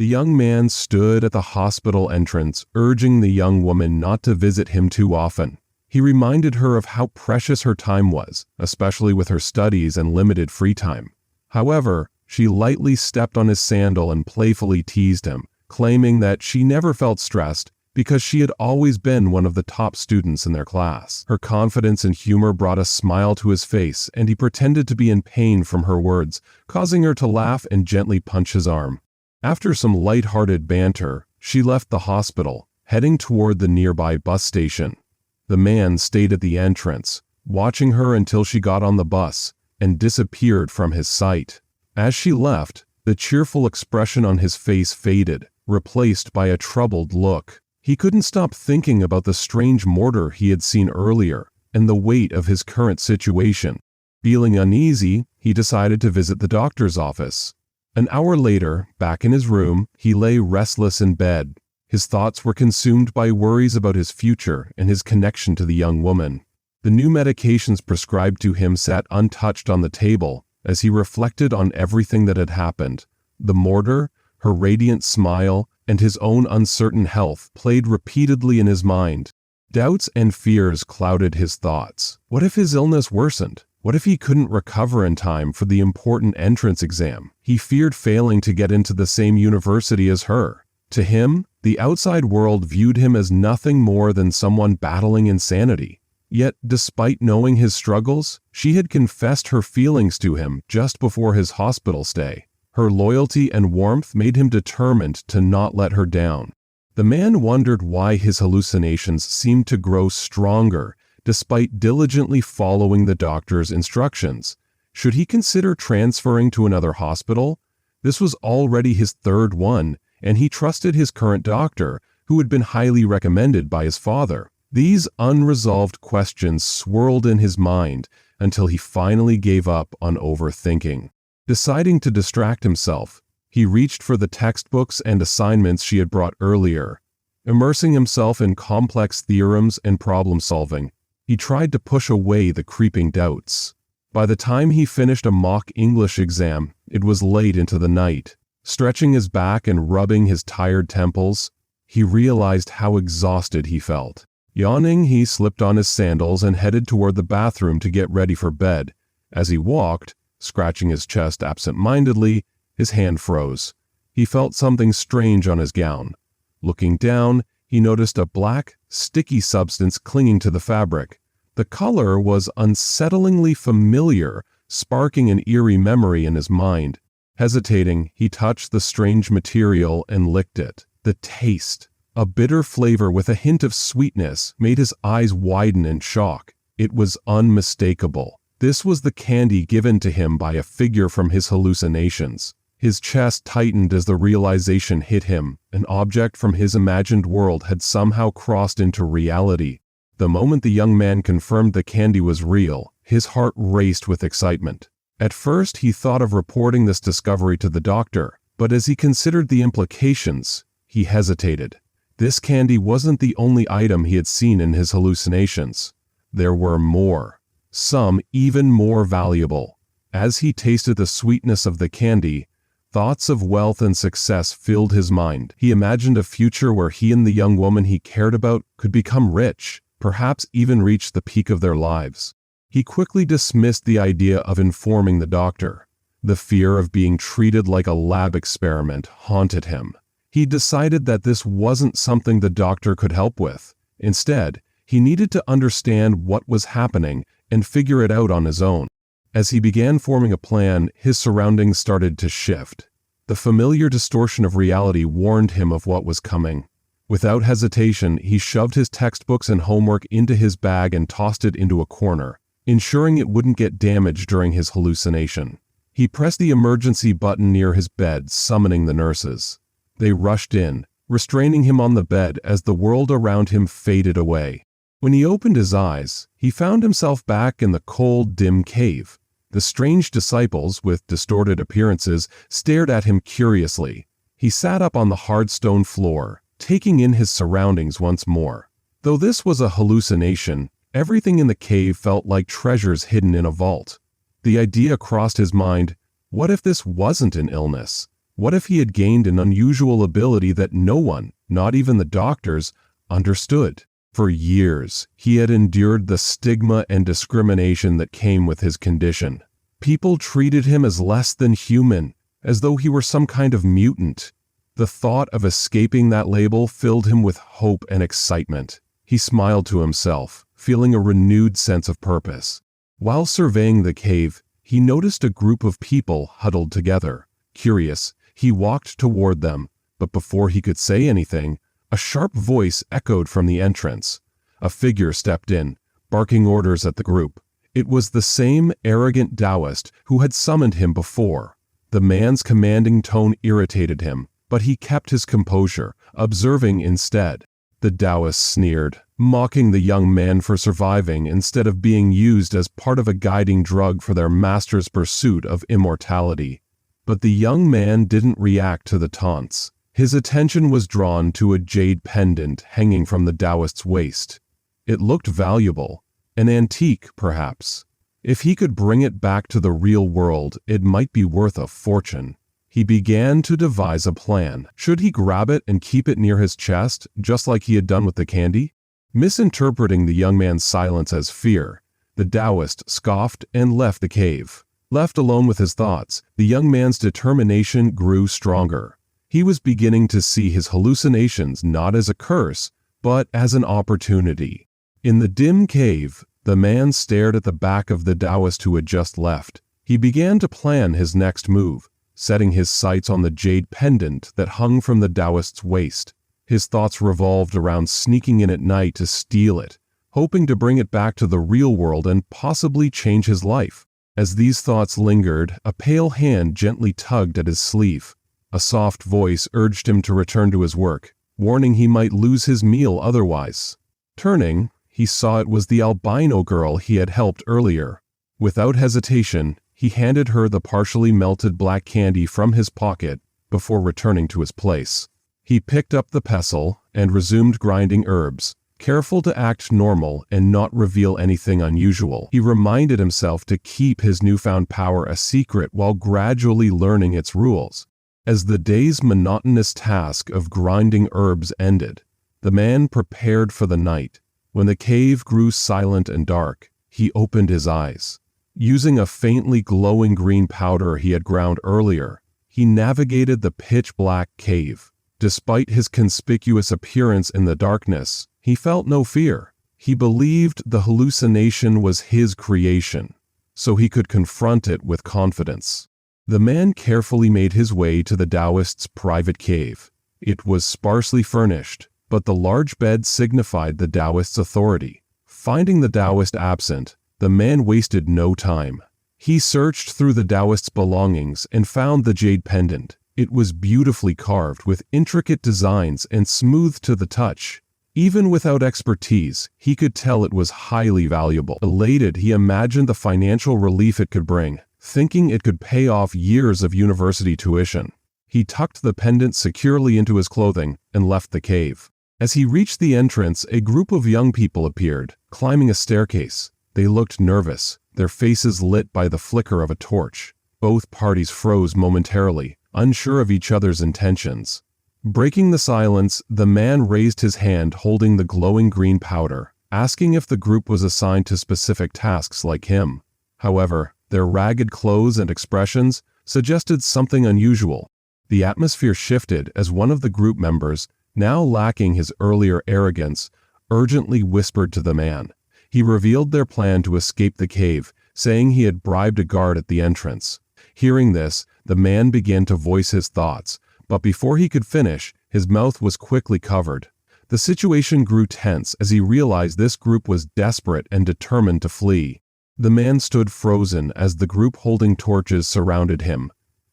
The young man stood at the hospital entrance, urging the young woman not to visit him too often. He reminded her of how precious her time was, especially with her studies and limited free time. However, she lightly stepped on his sandal and playfully teased him, claiming that she never felt stressed because she had always been one of the top students in their class. Her confidence and humor brought a smile to his face, and he pretended to be in pain from her words, causing her to laugh and gently punch his arm. After some light-hearted banter, she left the hospital, heading toward the nearby bus station. The man stayed at the entrance, watching her until she got on the bus, and disappeared from his sight. As she left, the cheerful expression on his face faded, replaced by a troubled look. He couldn't stop thinking about the strange mortar he had seen earlier and the weight of his current situation. Feeling uneasy, he decided to visit the doctor's office. An hour later, back in his room, he lay restless in bed. His thoughts were consumed by worries about his future and his connection to the young woman. The new medications prescribed to him sat untouched on the table as he reflected on everything that had happened. The mortar, her radiant smile, and his own uncertain health played repeatedly in his mind. Doubts and fears clouded his thoughts. What if his illness worsened? What if he couldn't recover in time for the important entrance exam? He feared failing to get into the same university as her. To him, the outside world viewed him as nothing more than someone battling insanity. Yet, despite knowing his struggles, she had confessed her feelings to him just before his hospital stay. Her loyalty and warmth made him determined to not let her down. The man wondered why his hallucinations seemed to grow stronger despite diligently following the doctor's instructions. Should he consider transferring to another hospital? This was already his third one, and he trusted his current doctor, who had been highly recommended by his father. These unresolved questions swirled in his mind until he finally gave up on overthinking. Deciding to distract himself, he reached for the textbooks and assignments she had brought earlier. Immersing himself in complex theorems and problem-solving, he tried to push away the creeping doubts. By the time he finished a mock English exam, it was late into the night. Stretching his back and rubbing his tired temples, he realized how exhausted he felt. Yawning, he slipped on his sandals and headed toward the bathroom to get ready for bed. As he walked, scratching his chest absent-mindedly, his hand froze. He felt something strange on his gown. Looking down, he noticed a black, sticky substance clinging to the fabric. The color was unsettlingly familiar, sparking an eerie memory in his mind. Hesitating, he touched the strange material and licked it. The taste, a bitter flavor with a hint of sweetness, made his eyes widen in shock. It was unmistakable. This was the candy given to him by a figure from his hallucinations. His chest tightened as the realization hit him. An object from his imagined world had somehow crossed into reality. The moment the young man confirmed the candy was real, his heart raced with excitement. At first, he thought of reporting this discovery to the doctor, but as he considered the implications, he hesitated. This candy wasn't the only item he had seen in his hallucinations. There were more. Some even more valuable. As he tasted the sweetness of the candy, thoughts of wealth and success filled his mind. He imagined a future where he and the young woman he cared about could become rich, perhaps even reach the peak of their lives. He quickly dismissed the idea of informing the doctor. The fear of being treated like a lab experiment haunted him. He decided that this wasn't something the doctor could help with. Instead, he needed to understand what was happening and figure it out on his own. As he began forming a plan, his surroundings started to shift. The familiar distortion of reality warned him of what was coming. Without hesitation, he shoved his textbooks and homework into his bag and tossed it into a corner, ensuring it wouldn't get damaged during his hallucination. He pressed the emergency button near his bed, summoning the nurses. They rushed in, restraining him on the bed as the world around him faded away. When he opened his eyes, he found himself back in the cold, dim cave. The strange disciples, with distorted appearances, stared at him curiously. He sat up on the hard stone floor, taking in his surroundings once more. Though this was a hallucination, everything in the cave felt like treasures hidden in a vault. The idea crossed his mind, what if this wasn't an illness? What if he had gained an unusual ability that no one, not even the doctors, understood? For years, he had endured the stigma and discrimination that came with his condition. People treated him as less than human, as though he were some kind of mutant. The thought of escaping that label filled him with hope and excitement. He smiled to himself, feeling a renewed sense of purpose. While surveying the cave, he noticed a group of people huddled together. Curious, he walked toward them, but before he could say anything, a sharp voice echoed from the entrance. A figure stepped in, barking orders at the group. It was the same arrogant Taoist who had summoned him before. The man's commanding tone irritated him, but he kept his composure, observing instead. The Taoist sneered, mocking the young man for surviving instead of being used as part of a guiding drug for their master's pursuit of immortality. But the young man didn't react to the taunts. His attention was drawn to a jade pendant hanging from the Taoist's waist. It looked valuable, an antique perhaps. If he could bring it back to the real world, it might be worth a fortune. He began to devise a plan. Should he grab it and keep it near his chest, just like he had done with the candy? Misinterpreting the young man's silence as fear, the Taoist scoffed and left the cave. Left alone with his thoughts, the young man's determination grew stronger. He was beginning to see his hallucinations not as a curse, but as an opportunity. In the dim cave, the man stared at the back of the Taoist who had just left. He began to plan his next move, setting his sights on the jade pendant that hung from the Taoist's waist. His thoughts revolved around sneaking in at night to steal it, hoping to bring it back to the real world and possibly change his life. As these thoughts lingered, a pale hand gently tugged at his sleeve. A soft voice urged him to return to his work, warning he might lose his meal otherwise. Turning, he saw it was the albino girl he had helped earlier. Without hesitation, he handed her the partially melted black candy from his pocket before returning to his place. He picked up the pestle and resumed grinding herbs, careful to act normal and not reveal anything unusual. He reminded himself to keep his newfound power a secret while gradually learning its rules. As the day's monotonous task of grinding herbs ended, the man prepared for the night. When the cave grew silent and dark, he opened his eyes. Using a faintly glowing green powder he had ground earlier, he navigated the pitch-black cave. Despite his conspicuous appearance in the darkness, he felt no fear. He believed the hallucination was his creation, so he could confront it with confidence. The man carefully made his way to the Taoist's private cave. It was sparsely furnished, but the large bed signified the Taoist's authority. Finding the Taoist absent, the man wasted no time. He searched through the Taoist's belongings and found the jade pendant. It was beautifully carved with intricate designs and smooth to the touch. Even without expertise, he could tell it was highly valuable. Elated, he imagined the financial relief it could bring, thinking it could pay off years of university tuition. He tucked the pendant securely into his clothing and left the cave. As he reached the entrance, a group of young people appeared, climbing a staircase. They looked nervous, their faces lit by the flicker of a torch. Both parties froze momentarily, unsure of each other's intentions. Breaking the silence, the man raised his hand holding the glowing green powder, asking if the group was assigned to specific tasks like him. However, their ragged clothes and expressions suggested something unusual. The atmosphere shifted as one of the group members, now lacking his earlier arrogance, urgently whispered to the man. He revealed their plan to escape the cave, saying he had bribed a guard at the entrance. Hearing this, the man began to voice his thoughts, but before he could finish, his mouth was quickly covered. The situation grew tense as he realized this group was desperate and determined to flee. The man stood frozen as the group holding torches surrounded him,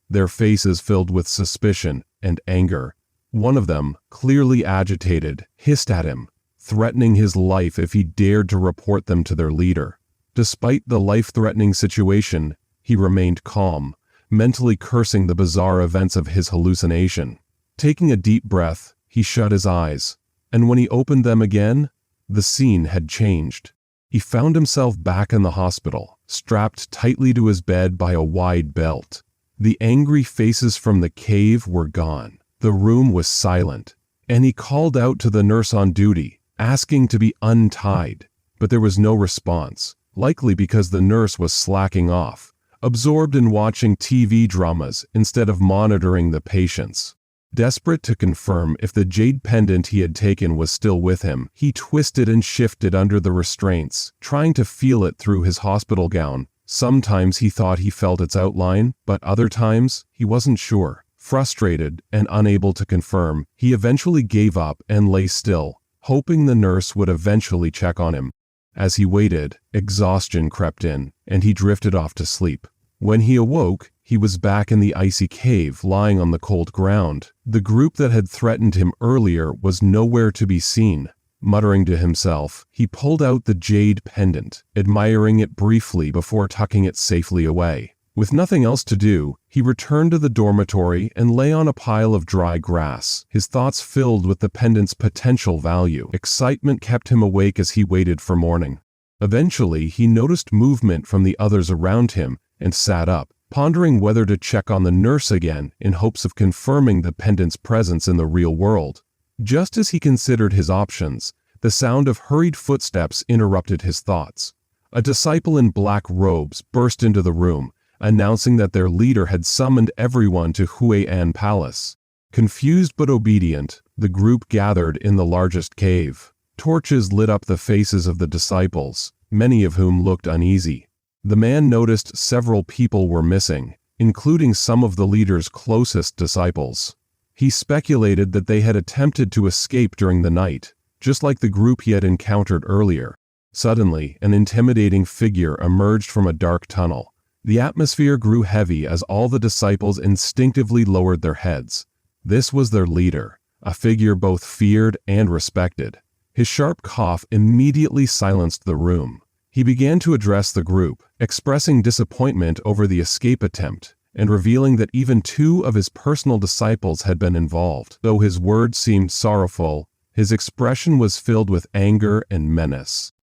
their faces filled with suspicion and anger. One of them, clearly agitated, hissed at him, threatening his life if he dared to report them to their leader. Despite the life-threatening situation, he remained calm, mentally cursing the bizarre events of his hallucination. Taking a deep breath, he shut his eyes, and when he opened them again, the scene had changed. He found himself back in the hospital, strapped tightly to his bed by a wide belt. The angry faces from the cave were gone. The room was silent, and he called out to the nurse on duty, asking to be untied. But there was no response, likely because the nurse was slacking off, absorbed in watching TV dramas instead of monitoring the patients. Desperate to confirm if the jade pendant he had taken was still with him, he twisted and shifted under the restraints, trying to feel it through his hospital gown. Sometimes he thought he felt its outline, but other times he wasn't sure. Frustrated and unable to confirm, he eventually gave up and lay still, hoping the nurse would eventually check on him. As he waited, exhaustion crept in, and he drifted off to sleep. When he awoke, he was back in the icy cave, lying on the cold ground. The group that had threatened him earlier was nowhere to be seen. Muttering to himself, he pulled out the jade pendant, admiring it briefly before tucking it safely away. With nothing else to do, he returned to the dormitory and lay on a pile of dry grass, his thoughts filled with the pendant's potential value. Excitement kept him awake as he waited for morning. Eventually, he noticed movement from the others around him and sat up, pondering whether to check on the nurse again in hopes of confirming the pendant's presence in the real world. Just as he considered his options, the sound of hurried footsteps interrupted his thoughts. A disciple in black robes burst into the room, announcing that their leader had summoned everyone to Hui'an Palace. Confused but obedient, the group gathered in the largest cave. Torches lit up the faces of the disciples, many of whom looked uneasy. The man noticed several people were missing, including some of the leader's closest disciples. He speculated that they had attempted to escape during the night, just like the group he had encountered earlier. Suddenly, an intimidating figure emerged from a dark tunnel. The atmosphere grew heavy as all the disciples instinctively lowered their heads. This was their leader, a figure both feared and respected. His sharp cough immediately silenced the room. He began to address the group, expressing disappointment over the escape attempt, and revealing that even 2 of his personal disciples had been involved. Though his words seemed sorrowful, his expression was filled with anger and menace.